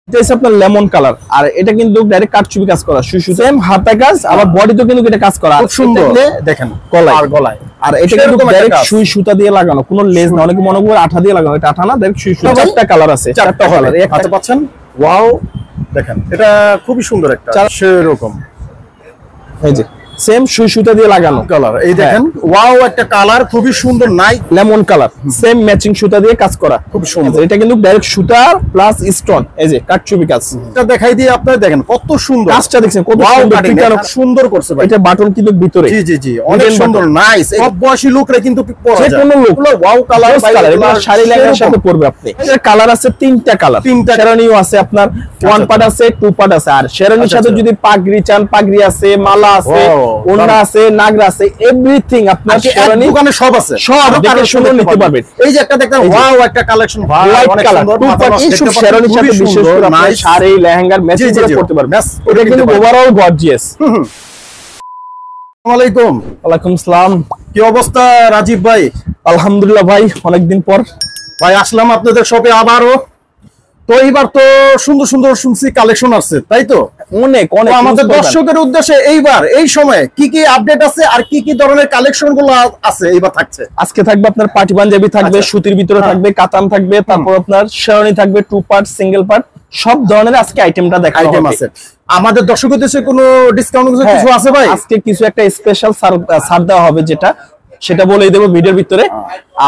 এটা হচ্ছে আপনার লেমন কালার, আর এটা কিন্তু ডাইরেক্ট কাটছবি কাজ করা, সুই সেম হাতে কাজ, আবার বডিতেও কিন্তু এটা কাজ করা খুব সুন্দর। দেখেন গলায়, আর এটা কিন্তু ডাইরেক্ট সুই সুতা দিয়ে লাগানো, কোনো লেস না। অনেকে মনে করে আঠা দিয়ে লাগানো, এটা আঠা না, ডাইরেক্ট সুই সুতা। চারটা কালার আছে, চারটা কালার একটা পাচ্ছেন। ওয়াও, দেখেন এটা খুবই সুন্দর একটা সেরকম, এই যে সেম সুই সুতা দিয়ে লাগানো কালার। এই দেখেন ওয়াও, একটা কালার খুবই সুন্দর, নাই লেমন কালার, সেম ম্যাচিং সুতা দিয়ে কাজ করা, খুব সুন্দর। এটা কিন্তু ডাইরেক্ট সুতা প্লাস স্টোন, এই যে কাটছবি কাজ। এটা দেখাই দিয়ে আপনারা দেখেন কত সুন্দর কাজটা, দেখছেন কত সুন্দর করছে ভাই। এটা বাটন কিন্তু ভিতরে, জি জি জি, অনেক সুন্দর, নাইস। সব বয়সী লোকরা কিন্তু পরা যায়, যে কোনো লোক। ওয়াও কালার, এটা শাড়ি লেহেঙ্গার সাথে পরবে আপনি। এর কালার আছে তিনটা কালার, শেরওয়ানিও আছে আপনার, ওয়ান পার্ট আছে, টু পার্ট আছে। আর শেরওয়ানির সাথে যদি পাগড়ি চান, পাগড়ি আছে, মালা আছে, ওড়না আছে, নাগরা আছে, এভরিথিং আপনার শেরওয়ানি দোকানে সব আছে, সব দেখে শুনে নিতে পারবেন। এই যে একটা দেখেন, ওয়াও একটা কালেকশন, ভাই অনেক সুন্দর। টু পার্ট এই সব শেরওয়ানির সাথে বিশেষ করে আপনি শাড়ি লেহেঙ্গার ম্যাচিং করে পরতে পারবেন। এটা কিন্তু ওভারঅল গর্জিয়াস। আসসালামু আলাইকুম। ওয়ালাইকুম আসসালাম। কি অবস্থা রাজীব ভাই? আলহামদুলিল্লাহ ভাই, অনেকদিন পর ভাই আসলাম আপনাদের শপে আবারও। তো এইবার তো সুন্দর সুন্দর শুনছি কালেকশন আছে, তাই তো? অনেক অনেক। আমাদের দর্শকের উদ্দেশ্যে এইবার এই সময় কি কি আপডেট আছে আর কি কি ধরনের কালেকশন গুলো আছে এইবার থাকছে? আজকে থাকবে আপনার পার্টি পাঞ্জাবি থাকবে, সুতির ভিতরে থাকবে, কাতান থাকবে, তারপর আপনার শেরওয়ানি থাকবে, টু পার্ট, সিঙ্গেল পার্ট, সব ধরনের আজকে আইটেমটা দেখা আইটেম আছে। আমাদের দর্শকের উদ্দেশ্যে কোনো ডিসকাউন্ট কিছু আছে ভাই? আজকে কিছু একটা স্পেশাল ছাড় দেওয়া হবে, সেটা বলেই দেবো ভিডিওর ভিতরে।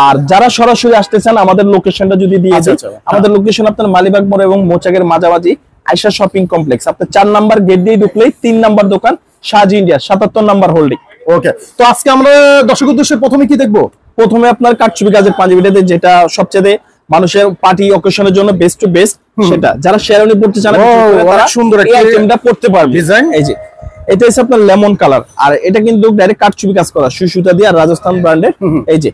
আর যারা সরাসরি আসতে চান আমাদের লোকেশনটা যদি দিয়ে দিই, আমাদের লোকেশন আপনার মালিবাগ মোড় এবং মোচাকের মাঝামাঝি আয়শা শপিং কমপ্লেক্স। আপনার 4 নাম্বার গেট দিয়ে ঢুকলেই 3 নাম্বার দোকান শাহজি ইন্ডিয়া, 77 নাম্বার হোল্ডিং। ওকে, তো আজকে আমরা দর্শকের উদ্দেশ্যে প্রথমে কি দেখবো? প্রথমে আপনার কাটছবি কাজের পাঞ্জাবিটাতে, যেটা সবচেয়ে মানুষের পার্টি অকেশনের জন্য বেস্ট টু বেস্ট, সেটা যারা শেরওয়ানি পড়তে চান তারা সুন্দর এই আইটেমটা পড়তে পারবে। ডিজাইন, এই যে এটা হচ্ছে আপনার লেমন কালার, আর এটা কিন্তু ডাইরেক্ট কাটছবি কাজ করা, সুই সুতা দিয়ে, আর রাজস্থান ব্র্যান্ডের। এই যে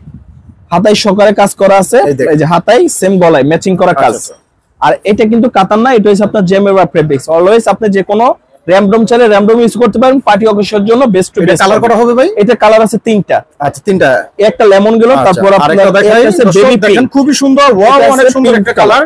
হাতায় সহকারে কাজ করা আছে, এই যে হাতায় সেম গলায় ম্যাচিং করা কাজ। আর এটা কিন্তু কাতান না, এটা হচ্ছে আপনার জেমেরা ফেব্রিক্স। অলওয়েজ আপনি যে কোনো র‍্যামডম চাইলে র‍্যামডম ইউজ করতে পারেন, পার্টি অকেশনের জন্য বেস্ট টু বেস্ট। কালার করা হবে ভাই? এটা কালার আছে 3টা। আচ্ছা, 3টা। একটা লেমন গেল, তারপর আপনার আছে বেবি পিঙ্ক, খুবই সুন্দর। ওয়াও, অনেক সুন্দর একটা কালার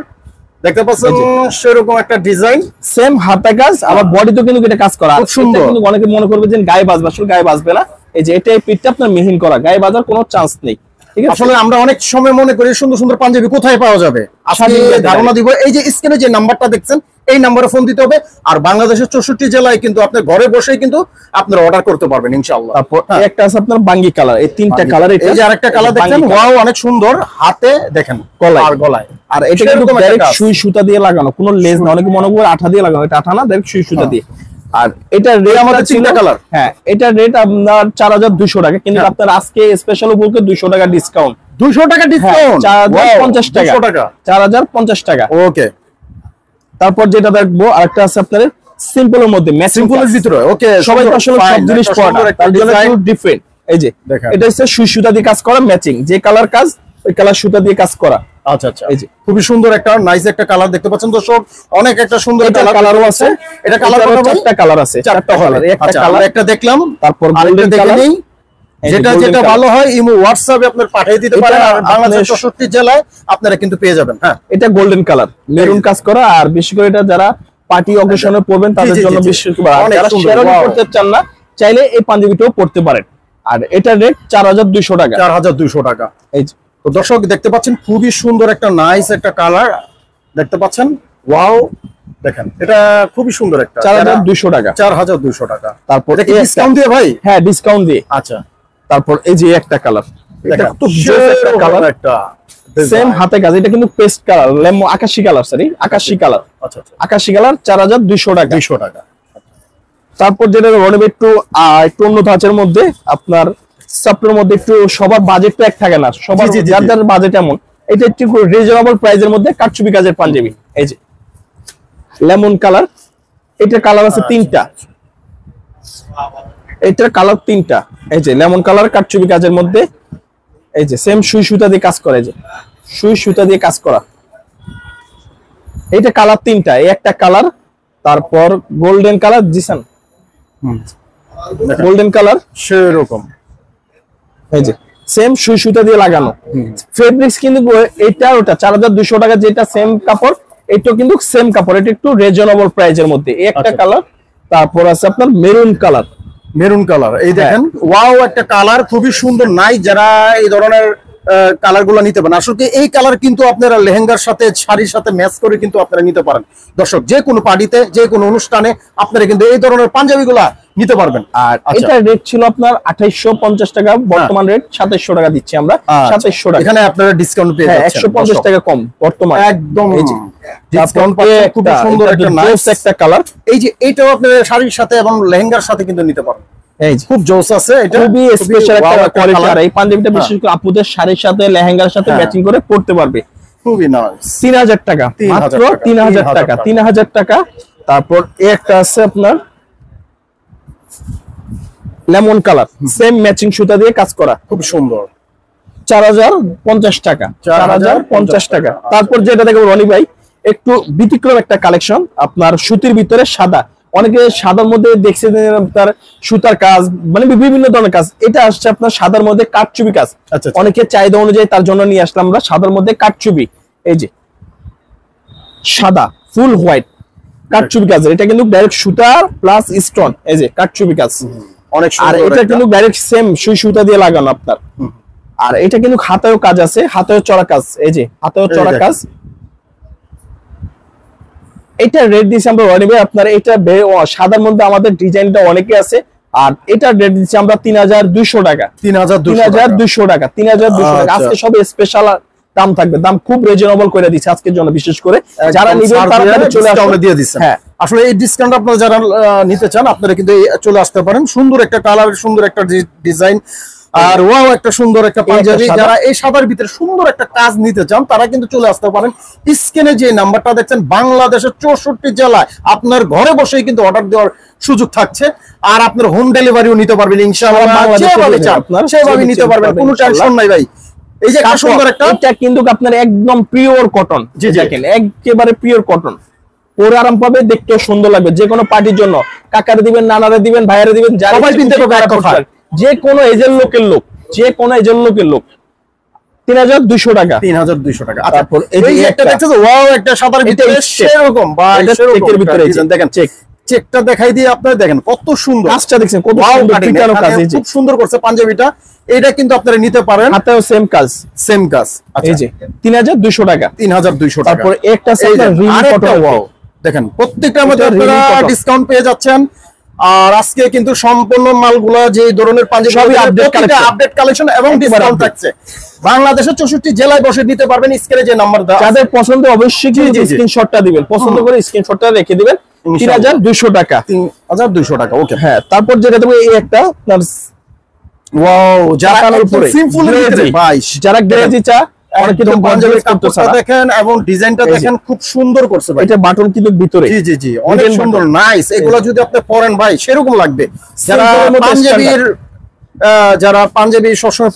দেখতে পাচ্ছেন, সেরকম একটা ডিজাইন, সেম হাতে কাজ, আবার বডিতেও কিন্তু এটা কাজ করা। খুব সুন্দর। কিন্তু অনেকে মনে করবে যে গায়ে বাজবে, আসলে গায়ে বাজবে না। এই যে এটা এই পিঠটা আপনার মিহিন করা, গায়ে বাজার কোনো চান্স নেই। ঠিক আছে, আসলে আমরা অনেক সময় মনে করি সুন্দর সুন্দর পাঞ্জাবি কোথায় পাওয়া যাবে, আজকে ধারণা দিব। এই যে স্ক্রিনে যে নাম্বারটা দেখছেন, এই নাম্বারে ফোন দিতে হবে। আর বাংলাদেশের 64 জেলায় কিন্তু আপনি ঘরে বসেই কিন্তু আপনারা অর্ডার করতে পারবেন ইনশাআল্লাহ। তারপর একটা আছে আপনার বাঙ্গি কালার, এই 3টা কালার। এই যে আরেকটা কালার দেখেন, ওয়াও অনেক সুন্দর, হাতে দেখেন গলায়। আর এটা কিন্তু ডাইরেক্ট সুই সুতা দিয়ে লাগানো, কোনো লেস না। অনেকে মনে করে আঠা দিয়ে লাগানো, এটা আঠা না, ডাইরেক্ট সুই সুতা দিয়ে। আর এটা রেট আমাদের 3টা কালার। হ্যাঁ, এটা রেট আপনার 4200 টাকা, কিন্তু আপনার আজকে স্পেশাল উপলক্ষে 200 টাকা ডিসকাউন্ট। 200 টাকা ডিসকাউন্ট, 4050 টাকা, 4050 টাকা। ওকে, তারপর যেটা দেখবো আরেকটা আছে আপনার সিম্পলের মধ্যে, সিম্পলের ভিতরে। ওকে, সবাই তো আসলে সব জিনিস পড়া না, তার জন্য একটু ডিফারেন্ট। এই যে এটা হচ্ছে সুই সুতা দিয়ে কাজ করা, ম্যাচিং যে কালার কাজ, ওই কালার সুতা দিয়ে কাজ করা। আচ্ছা আচ্ছা, এই যে খুবই সুন্দর একটা নাইস একটা কালার দেখতে পাচ্ছেন দর্শক, অনেক একটা সুন্দর কালারও আছে। এটা কালার চারটা কালার আছে, চারটা কালার। একটা কালার, একটা দেখলাম, তারপর গোল্ডেন কালার। যেটা ভালো হয় ইমো হোয়াটসঅ্যাপে আপনার পাঠিয়ে দিতে পারেন, আর বাংলাদেশের 64 জেলায় আপনারা কিন্তু পেয়ে যাবেন। হ্যাঁ, এটা গোল্ডেন কালার, মেরুন কাজ করা। আর বিশেষ করে এটা যারা পার্টি অকেশনে পরবেন তাদের জন্য বিশেষ করে, যারা শেরওয়ানি পরতে চান না চাইলে এই পাঞ্জাবিটাও পরতে পারেন। আর এটা রেট 4200 টাকা, 4200 টাকা। এই যে তো দর্শক দেখতে পাচ্ছেন, খুবই সুন্দর একটা নাইস একটা কালার দেখতে পাচ্ছেন। ওয়াও, দেখেন এটা খুবই সুন্দর একটা 4200 টাকা, 4200 টাকা। তারপর এটা কি ডিসকাউন্ট দিয়ে ভাই? হ্যাঁ, ডিসকাউন্ট দিয়ে। আচ্ছা, তারপর এই যে একটা কালার, এটা খুব জোস একটা কালার, একটা সেম হাতে কাজ। এটা কিন্তু পেস্ট কালার, লেমন আকাশী কালার, সরি আকাশী কালার। আচ্ছা আচ্ছা, আকাশী কালার 4200 টাকা, 200 টাকা। তারপর যেটা রনেবে একটু অন্য ধাঁচের মধ্যে, আপনার সফটের মধ্যে একটু সবার বাজেটটা এক থাকে না, সবার যার যার বাজেট এমন। এটা একটু রিজনেবল প্রাইসের মধ্যে কাটছবি কাজের পাঞ্জাবি। এই যে লেমন কালার, এটা কালার আছে 3টা, এটার কালার 3টা। এই যে লেমন কালার কাটছবি কাজের মধ্যে, এই যে সেম সুই সুতা দিয়ে কাজ করে, যে সুই সুতা দিয়ে কাজ করা। এটা কালার 3টা, এই একটা কালার, তারপর গোল্ডেন কালার, জিসান গোল্ডেন কালার সেরকম। এই যে সেম সুই সুতা দিয়ে লাগানো ফেব্রিক্স, কিন্তু এটা ওটা 4200 টাকা, যেটা সেম কাপড় এটা কিন্তু সেম কাপড়, এটা একটু রিজনেবল প্রাইজের মধ্যে। একটা কালার, তারপর আছে আপনার মেরুন কালার। মেরুন কালার, এই দেখেন ওয়াও একটা কালার, খুবই সুন্দর। নাই যারা এই ধরনের কালার গুলো নিতে পারেন, আসলে এই কালার কিন্তু আপনারা লেহেঙ্গার সাথে শাড়ির সাথে ম্যাচ করে কিন্তু আপনারা নিতে পারেন। দর্শক, যে কোনো পার্টিতে, যে কোনো অনুষ্ঠানে আপনারা কিন্তু এই ধরনের পাঞ্জাবি গুলা নিতে পারবেন। আর এটা রেট ছিল আপনার 2850 টাকা, বর্তমান রেট 2700 টাকা দিচ্ছি আমরা। 2700 টাকা, এখানে আপনারা ডিসকাউন্ট পেয়ে যাচ্ছেন 150 টাকা কম বর্তমান একদম। ডিসকাউন্ট পাচ্ছেন। খুব সুন্দর একটা নাইস একটা কালার। এই যে এটাও আপনারা শাড়ির সাথে এবং লেহেঙ্গার সাথে কিন্তু নিতে পারেন। এই যে খুব জোস আছে, এটা খুবই স্পেশাল একটা কোয়ালিটি। আর এই পাঞ্জাবিটা বিশেষ করে আপুদের শাড়ির সাথে লেহেঙ্গার সাথে ম্যাচিং করে পরতে পারবে। খুবই নাইস। 3000 টাকা, মাত্র 3000 টাকা, 3000 টাকা। তারপর একটা আছে আপনার লেমন কালার, সেম ম্যাচিং সুতা দিয়ে কাজ করা, খুব সুন্দর। 4050 টাকা, 4050 টাকা। তারপর যেটা দেখো রনি ভাই, একটু ব্যতিক্রম একটা কালেকশন, আপনার সুতির ভিতরে সাদা। অনেকে সাদার মধ্যে দেখছেন তার সুতার কাজ, মানে বিভিন্ন ধরনের কাজ। এটা আসছে আপনার সাদার মধ্যে কাটচুবি কাজ। অনেকে চাহিদা অনুযায়ী তার জন্য নিয়ে আসলাম আমরা সাদার মধ্যে কাটচুবি। এই যে সাদা ফুল হোয়াইট কাটচুবি কাজ, এটা কিন্তু ডাইরেক্ট সুতার প্লাস স্টোন। এই যে কাটচুবি কাজ অনেক সুন্দর। আর এটা কিন্তু ডাইরেক্ট সেম সুই সুতা দিয়ে লাগানো আপনার। আর এটা কিন্তু হাতেও কাজ আছে, হাতেও চড়া কাজ। এই যে হাতেও চড়া কাজ। এটা রেট দিয়েছি আমরা রনিবে আপনার, এটা সাদার মধ্যে আমাদের ডিজাইনটা অনেকে আছে। আর এটা রেট দিচ্ছি আমরা 3200 টাকা, 3200 টাকা, 3200 টাকা। আজকে সব স্পেশাল দাম থাকবে, দাম খুব রিজনেবল করে দিচ্ছে আজকের জন্য। বিশেষ করে যারা নিবেন তারা চলে আসলে দিয়ে দিচ্ছেন। হ্যাঁ, আসলে এই ডিসকাউন্ট আপনারা যারা নিতে চান আপনারা কিন্তু চলে আসতে পারেন। সুন্দর একটা কালার, সুন্দর একটা ডিজাইন, আর ওয়াও একটা সুন্দর একটা পাঞ্জাবি। যারা এই সাদার ভিতরে সুন্দর একটা কাজ নিতে চান তারা কিন্তু চলে আসতে পারেন। স্ক্রিনে যে নাম্বারটা দেখছেন, বাংলাদেশের 64 জেলায় আপনার ঘরে বসেই কিন্তু অর্ডার দেওয়ার সুযোগ থাকছে। আর আপনার হোম ডেলিভারিও নিতে পারবেন ইনশাআল্লাহ, যেভাবে চান সেভাবে নিতে পারবেন, কোনো টেনশন নাই ভাই। এই যে একটা সুন্দর একটা, এটা কিন্তু আপনার একদম পিওর কটন। দেখেন একেবারে পিওর কটন, পরে আরাম পাবে, দেখতেও সুন্দর লাগবে। যে কোনো পার্টির জন্য কাকারে দিবেন, নানারে দিবেন, ভাইয়ারে দিবেন, সবাই কিনতে পারবে এক কথা। যে কোনো এজের লোকের লোক, যে কোনো এজের লোকের লোক। 3200 টাকা, 3200 টাকা। তারপর এই যে একটা দেখছেন ওয়াও একটা সাদার ভিতরে সেরকম বা চেকের ভিতরে দেখেন, চেকটা দেখাই দিয়ে আপনারা দেখেন কত সুন্দর কাজটা, দেখছেন কত সুন্দর পিটানো কাজ। এই যে খুব সুন্দর করছে পাঞ্জাবিটা। এটা কিন্তু আপনারা নিতে পারেন, হাতেও সেম কাজ, সেম কাজ। এই যে 3200 টাকা, 3200 টাকা। তারপর একটা আছে আপনার রিং কটন। ওয়াও, দেখেন প্রত্যেকটার মধ্যে আপনারা ডিসকাউন্ট পেয়ে যাচ্ছেন। আর আজকে কিন্তু সম্পূর্ণ মালগুলা যে ধরনের পাঞ্জাবি সবই আপডেট কালেকশন এবং ডিসকাউন্ট থাকছে। বাংলাদেশের 64 জেলায় বসে নিতে পারবেন। স্ক্রিনে যে নাম্বার দাও, যাদের পছন্দ অবশ্যই স্ক্রিনশটটা দিবেন, পছন্দ করে স্ক্রিনশটটা রেখে দিবেন। 3200 টাকা, 3200 টাকা। ওকে, হ্যাঁ। তারপর যেটা দেবো এই একটা আপনার ওয়াও, যারা সিম্পল ভাই, যারা গ্লেজি চা অনেক কিন্তু পাঞ্জাবির কাপড়টা দেখেন এবং ডিজাইনটা দেখেন, খুব সুন্দর করছে ভাই। এটা বাটন কিন্তু ভিতরে, জি জি জি, অনেক সুন্দর নাইস। এগুলো যদি আপনি পরেন ভাই সেরকম লাগবে। যারা পাঞ্জাবি সবসময়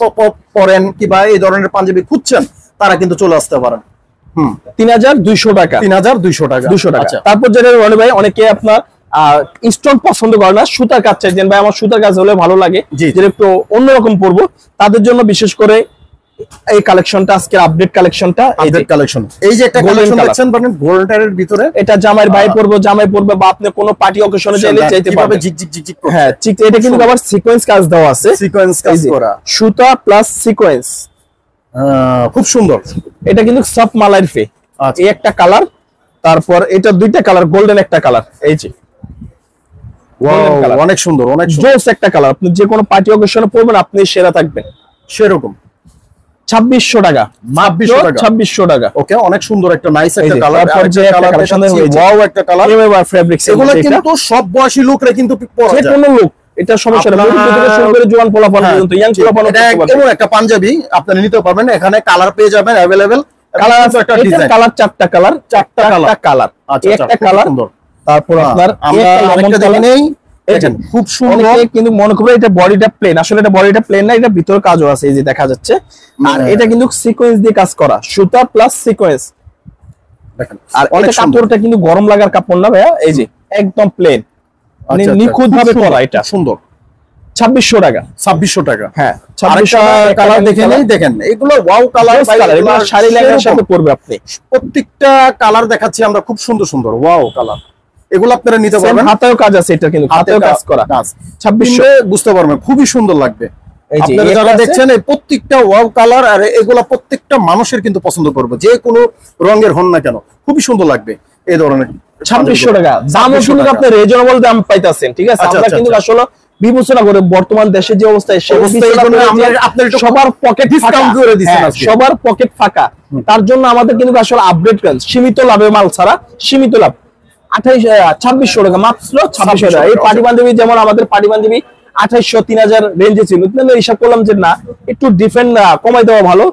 পরেন কিংবা এই ধরনের পাঞ্জাবি খুঁজছেন তারা কিন্তু চলে আসতে পারেন। 3200 টাকা, 3200 টাকা, 200 টাকা। তারপর যেটা রনি ভাই, অনেকে আপনার স্টোন পছন্দ করে না, সুতার কাজ চাইছেন ভাই, আমার সুতার কাজ হলে ভালো লাগে, যেটা একটু অন্যরকম পরবো, তাদের জন্য বিশেষ করে এই কালেকশনটা, আজকের আপডেট কালেকশনটা, আপডেট কালেকশন। এই যে একটা কালেকশন দেখছেন মানে গোল্ডের ভিতরে, এটা জামাইয়ের ভাই পরবে, জামাই পরবে, বা আপনি কোনো পার্টি অকেশনে চাইলে চাইতে পারবেন। ঝিকঝিক ঝিকঝিক করে, হ্যাঁ ঠিক। এটা কিন্তু আবার সিকোয়েন্স কাজ দেওয়া আছে, সিকোয়েন্স কাজ করা, সুতা প্লাস সিকোয়েন্স, খুব সুন্দর। এটা কিন্তু সফট মালাইর ফে। এই একটা কালার, তারপর এটা দুইটা কালার, গোল্ডেন একটা কালার। এই যে অনেক সুন্দর, অনেক জোস একটা কালার। আপনি যে কোনো পার্টি অকেশনে পরবেন, আপনি সেরা থাকবেন। সেরকম 2600 টাকা, 2600 টাকা। ওকে, অনেক সুন্দর একটা নাইস একটা কালার। তারপর যে একটা কালেকশন হয়েছে, ওয়াও একটা কালার, এভাবে ফেব্রিক্স। এগুলো কিন্তু সব বয়সী লোকরা কিন্তু পরা যায়, যে কোনো লোক, এটা সমস্যা না। মুরব্বি থেকে শুরু করে জোয়ান পোলাপান পর্যন্ত, ইয়াং পোলাপান পর্যন্ত এমন একটা পাঞ্জাবি আপনারা নিতে পারবেন। এখানে কালার পেয়ে যাবেন अवेलेबल। কালার আছে একটা ডিজাইন, কালার চারটা কালার, চারটা কালার, একটা কালার। তারপর আপনার আমরা আরেকটা দেখে নেই, দেখেন খুব সুন্দর। কিন্তু মনে করবে এটা বডিটা প্লেন, আসলে এটা বডিটা প্লেন না, এটা ভিতরে কাজও আছে, এই যে দেখা যাচ্ছে। আর এটা কিন্তু সিকোয়েন্স দিয়ে কাজ করা, সুতা প্লাস সিকোয়েন্স। দেখেন, আর এটা কাপড়টা কিন্তু গরম লাগার কাপড় না ভাইয়া, এই যে একদম প্লেন, মানে নিখুঁত ভাবে করা। এটা সুন্দর, 2600 টাকা। 2600 টাকা। হ্যাঁ, আরেকটা কালার দেখেন, এই দেখেন এগুলো ওয়াও কালার, এগুলো শাড়ি লেহেঙ্গার সাথে পরবে আপনি। প্রত্যেকটা কালার দেখাচ্ছি আমরা, খুব সুন্দর সুন্দর ওয়াও কালার। এগুলো আপনারা নিতে পারবেন। হাতেও কাজ আছে, এটা কিন্তু হাতেও কাজ করা। 2600 বুঝতে পারবেন, খুবই সুন্দর লাগবে। আপনারা যারা দেখছেন এই প্রত্যেকটা ওয়াও কালার, আর এগুলা প্রত্যেকটা মানুষের কিন্তু পছন্দ করবে, যে কোনো রঙের হন না কেন, খুবই সুন্দর লাগবে এই ধরনের। 2600 টাকা দামও কিন্তু আপনি রিজনেবল দাম পাইতাছেন, ঠিক আছে? আমরা কিন্তু আসলে বিবেচনা করে বর্তমান দেশে যে অবস্থায়, সেই সবার পকেট ডিসকাউন্ট করে দিচ্ছেন, সবার পকেট ফাঁকা। তার জন্য আমাদের কিন্তু আসলে আপডেট করেন, সীমিত লাভে মাল ছাড়া, সীমিত লাভ 2600 টাকা, মাত্র 2600 টাকা। এই পাটি বান্ধবী, যেমন আমাদের পাটি বান্ধবী 2800 3000 রেঞ্জে ছিল, কিন্তু হিসাব করলাম যে না, একটু ডিফারেন্ট কমাই দেওয়া ভালো,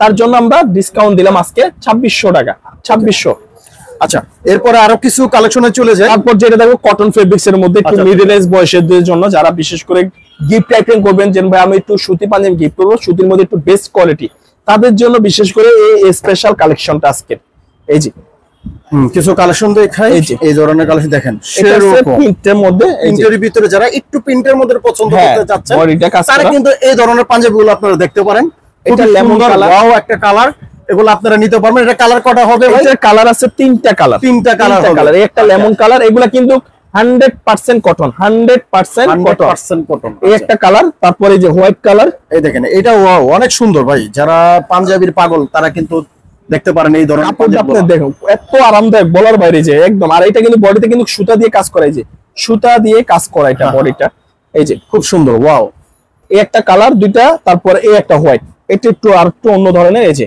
তার জন্য আমরা ডিসকাউন্ট দিলাম আজকে 2600 টাকা। 2600। আচ্ছা, এরপরে আরো কিছু কালেকশনে চলে যায়। তারপর যেটা দেখো কটন ফেব্রিক্স এর মধ্যে, একটু মিডল এজ বয়সের জন্য, যারা বিশেষ করে গিফট আইটেম করবেন, যে ভাই আমি একটু সুতি পাঞ্জাবি গিফট করবো, সুতির মধ্যে একটু বেস্ট কোয়ালিটি, তাদের জন্য বিশেষ করে এই স্পেশাল কালেকশনটা আজকে। এই যে কিছু কালেকশন দেখাই, এই ধরনের কালেকশন দেখেন, প্রিন্টের মধ্যে, প্রিন্টের ভিতরে যারা একটু প্রিন্টের মধ্যে পছন্দ করতে যাচ্ছেন, তারা কিন্তু এই ধরনের পাঞ্জাবিগুলো আপনারা দেখতে পারেন। এটা লেমন কালার, ওয়াও একটা কালার, এগুলো আপনারা নিতে পারবেন। এটা কালার কটা হবে? এটা কালার আছে তিনটা কালার, তিনটা কালার হবে। এই একটা লেমন কালার, এগুলা কিন্তু 100% কটন, 100% কটন। এই একটা কালার। তারপরে যে হোয়াইট কালার, এই দেখেন, এটা ওয়াও অনেক সুন্দর ভাই। যারা পাঞ্জাবির পাগল তারা কিন্তু দেখতে পারেন এই ধরনের পাঞ্জাবি। আপনি দেখুন এত আরামদায়ক, বলার বাইরে যে একদম। আর এটা কিন্তু বডিতে কিন্তু সুতা দিয়ে কাজ করা, এই যে সুতা দিয়ে কাজ করা এটা বডিটা, এই যে খুব সুন্দর। ওয়াও, এই একটা কালার দুইটা, তারপরে এই একটা হোয়াইট, এটা একটু আর একটু অন্য ধরনের, এই যে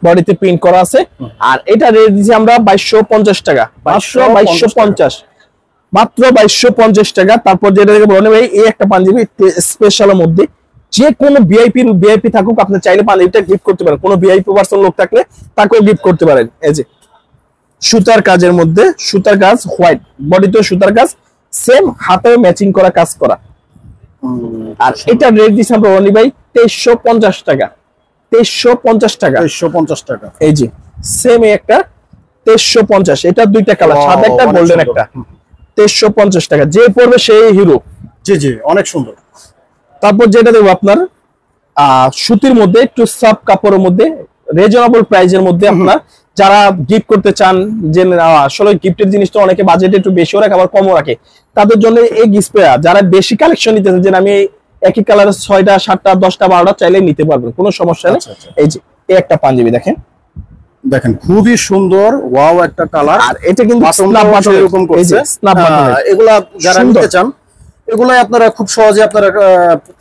বডিতে প্রিন্ট করা আছে। আর এটা রেট দিছি আমরা 2250 টাকা, মাত্র 2250, মাত্র 2250 টাকা। তারপর যেটা দেখে বলেন ভাই, এই একটা পাঞ্জাবি একটু স্পেশালের মধ্যে, যে কোনো ভিআইপি থাকুক, আপনি চাইলে পাঞ্জাবিটা গিফট করতে পারেন। কোনো ভিআইপি পার্সন লোক থাকলে তাকেও গিফট করতে পারেন। এই যে সুতার কাজের মধ্যে, সুতার কাজ, হোয়াইট বডিতেও সুতার কাজ, সেম হাতেও ম্যাচিং করা কাজ করা। আর এটা রেট দিছি আমরা অনি ভাই 2350 টাকা, 2350 টাকা, 2350 টাকা। এই যে সেম একটা 2350, এটা দুইটা কালার, সাদা একটা গোল্ডেন একটা, 2350 টাকা। যে পড়বে সেই হিরো। জি জি, অনেক সুন্দর। তারপর যেটা দেবো আপনার সুতির মধ্যে, একটু সফট কাপড়ের মধ্যে, রিজনেবল প্রাইসের মধ্যে, আপনার যারা গিফট করতে চান, যে আসলে গিফটের জিনিসটা অনেকে বাজেট একটু বেশিও রাখে আবার কমও রাখে, তাদের জন্য এই গিফট, যারা বেশি কালেকশন নিতে চান, যে আমি একই কালারের 6টা 7টা 10টা 12টা চাইলে নিতে পারবেন, কোনো সমস্যা নেই। এই যে এই একটা পাঞ্জাবি দেখেন, দেখেন খুবই সুন্দর, ওয়াও একটা কালার। আর এটা কিন্তু স্ন্যাপ বাটন এরকম করছে, স্ন্যাপ বাটন। এগুলা যারা নিতে চান, এগুলাই আপনারা খুব সহজে আপনারা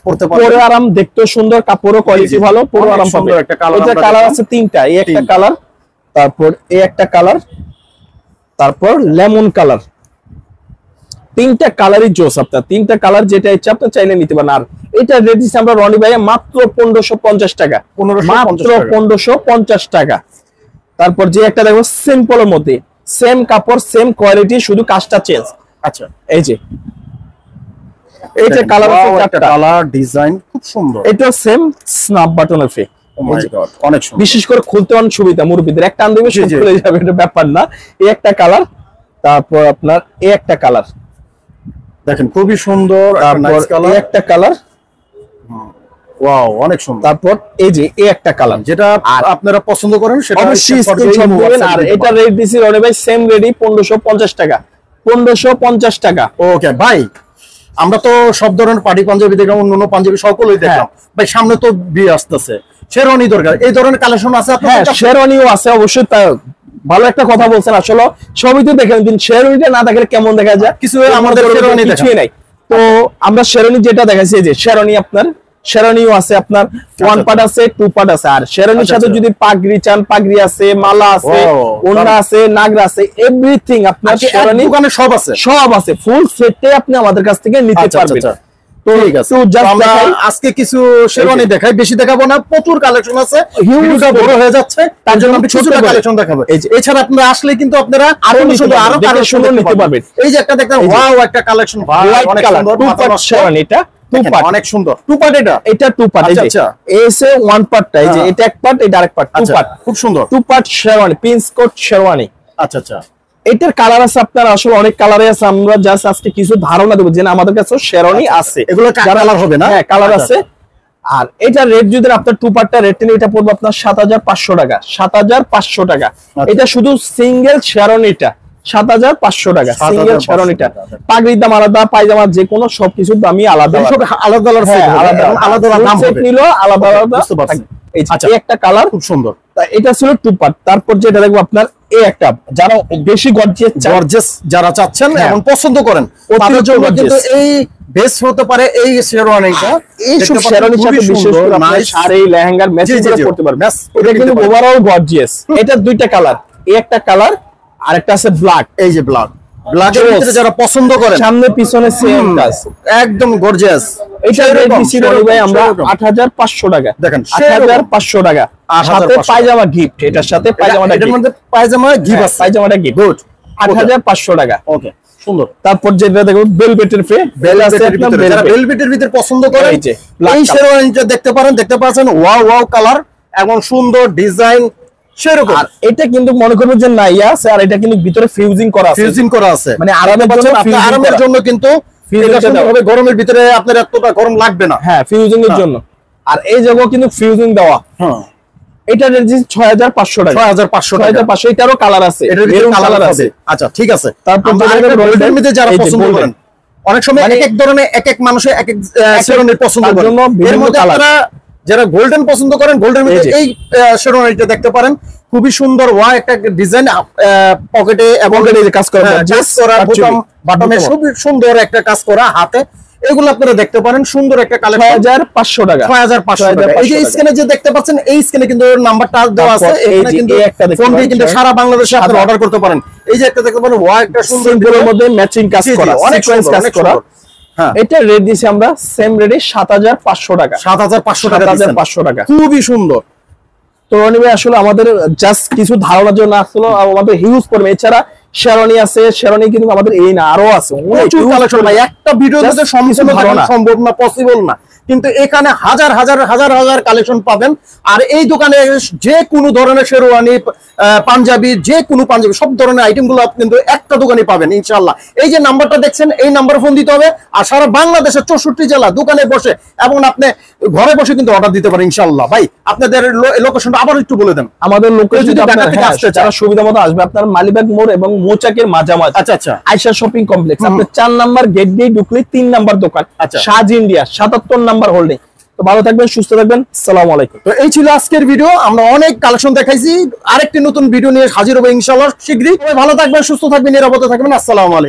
পড়তে পারবেন। পরে আরাম, দেখতে সুন্দর, কাপড়ও কোয়ালিটি ভালো, পরে আরাম পাবেন। একটা কালার, এটা কালার আছে তিনটা, এই একটা কালার, তারপর এই একটা কালার, তারপর লেমন কালার। তিনটা কালারই জোস, আপনার তিনটা কালার যেটা ইচ্ছা আপনি চাইলে নিতে পারেন। আর এটা রেট দিচ্ছি আমরা রনি ভাই মাত্র 1550 টাকা, মাত্র 1550 টাকা। তারপর যে একটা দেখো সিম্পলের মধ্যে, সেম কাপড় সেম কোয়ালিটি, শুধু কাজটা চেঞ্জ। আচ্ছা, এই যে এইটা কালার আছে চারটা, কালার ডিজাইন খুব সুন্দর। এটা সেম স্ন্যাপ বাটনের ফে, অনেক সুন্দর। বিশেষ করে খুলতে অনেক সুবিধা, মুরব্বিদের একটা আন দিবে সব খুলে যাবে, এটা ব্যাপার না। এই একটা কালার, তারপর আপনার এই একটা কালার দেখেন খুবই সুন্দর, তারপর এই একটা কালার, ওয়াও অনেক সুন্দর। তারপর এই যে এই একটা কালার, যেটা আপনারা পছন্দ করেন সেটা অবশ্যই স্ক্রিনশট দিবেন। আর এটা রেট দিছি রনি ভাই সেম রেডি 1550 টাকা, 1550 টাকা। ওকে ভাই, আমরা তো সব ধরনের পার্টি পাঞ্জাবি দেখলাম, অন্য পাঞ্জাবি সকলেই দেখলাম ভাই, সামনে তো বিয়ে আসতেছে, শেরওয়ানি দরকার, এই ধরনের কালেকশন আছে আপনার? হ্যাঁ, শেরওয়ানিও আছে অবশ্যই। ভালো একটা কথা বলছেন, আসলে সবই তো দেখেন, দিন শেরওয়ানিটা না দেখলে কেমন দেখা যায়, কিছু আমাদের শেরওয়ানি কিছুই নাই। তো আমরা শেরওয়ানি যেটা দেখাইছি, যে শেরওয়ানি আপনার শেরওয়ানিও আছে, আপনার ওয়ান পার্ট আছে, টু পার্ট আছে। আর শেরওয়ানির সাথে যদি পাগড়ি চান, পাগড়ি আছে, মালা আছে, ওড়না আছে, নাগরা আছে, এভরিথিং আপনার শেরওয়ানি দোকানে সব আছে, সব আছে, ফুল সেটে আপনি আমাদের কাছ থেকে নিতে পারবেন। ঠিক আছে, আমরা আজকে কিছু শেরওয়ানি দেখাই, বেশি দেখাবো না, প্রচুর কালেকশন আছে, ভিডিওটা বড় হয়ে যাচ্ছে, তার জন্য আমি কিছু কালেকশন দেখাবো। এছাড়া আপনারা আসলে কিন্তু আপনারা আরো কালেকশন নিতে পারবেন। এই যে একটা দেখলাম, ওয়াও একটা কালেকশন, ভাই অনেক সুন্দর, টু পার্ট শেরওয়ানি, এটা টু পার্ট, অনেক সুন্দর। টু পার্ট, এটা টু পার্ট। আচ্ছা, এসে ওয়ান পার্টটা, এই যে এটা এক পার্ট, এটা আরেক পার্ট, টু পার্ট, খুব সুন্দর। Two part sherwani, prince coat sherwani. আচ্ছা আচ্ছা, এটার কালার আছে আপনার, আসলে অনেক কালারে আছে, আমরা জাস্ট আজকে কিছু ধারণা দেবো যে আমাদের কাছে শেরওয়ানি আছে, এগুলো কালার হবে না? হ্যাঁ কালার আছে। আর এটা রেট যদি আপনার টু পার্টটা রেট নিলে এটা পড়বে আপনার 7500 টাকা, 7500 টাকা। এটা শুধু সিঙ্গেল শেরওয়ানিটা 7500 টাকা, সিঙ্গেল শেরওয়ানিটা। পাগড়ির দাম আলাদা, পায়জামা যে কোনো সবকিছুর দামই আলাদা আলাদা আলাদা দাম হবে, নিলো আলাদা আলাদা। এই একটা কালার খুব সুন্দর, এটা ছিল টু পার্ট। তারপর যেটা দেখবো আপনার এই একটা, যারা বেশি গর্জিয়াস যারা চাচ্ছেন এবং পছন্দ করেন তাদের জন্য কিন্তু এই বেস্ট হতে পারে এই শেরওয়ানিটা। এই সব শেরওয়ানির সাথে বিশেষ করে আপনি শাড়ি লেহেঙ্গার ম্যাচিং করে পড়তে পারবেন। এটা কিন্তু ওভারঅল গর্জিয়াস। এটা দুইটা কালার, এই একটা কালার আর একটা আছে ব্ল্যাক। এই যে ব্ল্যাক, ব্ল্যাকের ভিতরে যারা পছন্দ করেন, সামনে পিছনে সেম কাজ, একদম গর্জিয়াস। এটা রেট দিছি ভাই আমরা 8500 টাকা। দেখেন 8500 টাকা, সাথে পায়জামা গিফট। এটার সাথে পায়জামাটা, এটার মধ্যে পায়জামা গিফট আছে, পায়জামাটা গিফট। গুড, 8500 টাকা। ওকে, সুন্দর। তারপর যেটা দেখো বেলভেটের ফে, বেলভেটের ভিতরে পছন্দ করে এই শেরওয়ানিটা দেখতে পারেন, দেখতে পাচ্ছেন ওয়াও ওয়াও কালার এবং সুন্দর ডিজাইন সেরকম। আর এটা কিন্তু মনে করবেন যে না ইয়া আছে, আর এটা কিন্তু ভিতরে ফিউজিং করা আছে, মানে আরামের জন্য কিন্তু এটা হবে। গরমের ভিতরে আপনার এতটা গরম লাগবে না, হ্যাঁ ফিউজিং এর জন্য। আর এই জায়গাও কিন্তু ফিউজিং দেওয়া। হ্যাঁ, এটা রেট 6500 টাকা, 6500 এটারও কালার আছে, এরকম কালার আছে। আচ্ছা ঠিক আছে। তারপর গোল্ডের মধ্যে যারা পছন্দ করেন, অনেক সময় এক এক ধরনের এক এক মানুষের এক এক শেরওয়ানি পছন্দ করেন, এর মধ্যে আপনারা যারা গোল্ডেন পছন্দ করেন, গোল্ডের মধ্যে এই শেরওয়ানিটা দেখতে পারেন। খুবই সুন্দর ওয়া একটা ডিজাইন, পকেটে এবং কাজ করা, বাটমে খুব সুন্দর একটা কাজ করা, হাতে। এগুলো আপনারা দেখতে পারেন, সুন্দর একটা কালেকশন। 6500 টাকা, 6500 টাকা। এই যে স্ক্রিনে যে দেখতে পাচ্ছেন, এই স্ক্রিনে কিন্তু নাম্বারটা দেওয়া আছে, এখানে কিন্তু ফোন দিয়ে কিন্তু সারা বাংলাদেশে আপনারা অর্ডার করতে পারেন। এই যে একটা দেখতে পারেন ওয়া একটা সুন্দর গুলোর মধ্যে ম্যাচিং কাজ করা, অনেক কাজ করা। হ্যাঁ, এটা রেট দিছি আমরা সেম রেটে 7500 টাকা, 7500 টাকা, 7500 টাকা। খুবই সুন্দর। তো অনিবে আসলে আমাদের জাস্ট কিছু ধারণার জন্য আসলে আমাদের হিউজ পরিমাণ, এছাড়া শেরওয়ানি আছে, শেরওয়ানি কিন্তু আমাদের এই না আরো আছে প্রচুর কালেকশন ভাই। একটা ভিডিওতে সম্ভব না, পসিবল না, কিন্তু এখানে হাজার হাজার হাজার হাজার কালেকশন পাবেন। আর এই দোকানে যে কোনো ধরনের শেরওয়ানি, পাঞ্জাবি, যে কোনো পাঞ্জাবি, সব ধরনের আইটেম গুলো আপনি কিন্তু একটা দোকানে পাবেন ইনশাআল্লাহ। এই যে নাম্বারটা দেখছেন, এই নাম্বারে ফোন দিতে হবে। আর সারা বাংলাদেশের 64 জেলা দোকানে বসে এবং আপনি ঘরে বসে কিন্তু অর্ডার দিতে পারেন ইনশাআল্লাহ। ভাই আপনাদের লোকেশনটা আবার একটু বলে দেন। আমাদের লোকেশন যারা সুবিধা মতো আসবে, আপনার মালিবাগ মোড় এবং মৌচাকের মাঝামাঝি। আচ্ছা আচ্ছা, আয়শা শপিং কমপ্লেক্স। আপনার 4 নাম্বার গেট দিয়ে ঢুকলে 3 নাম্বার দোকান, সাজ ইন্ডিয়া 77 নাম্বার হোল্ডিং। তো ভালো থাকবেন, সুস্থ থাকবেন, আসসালামু আলাইকুম। তো এই ছিল আজকের ভিডিও, আমরা অনেক কালেকশন দেখাইছি। আরেকটি নতুন ভিডিও নিয়ে হাজির হবো ইনশাআল্লাহ শীঘ্রই। ভালো থাকবেন, সুস্থ থাকবেন, নিরাপদে থাকবেন, আসসালামু আলাইকুম।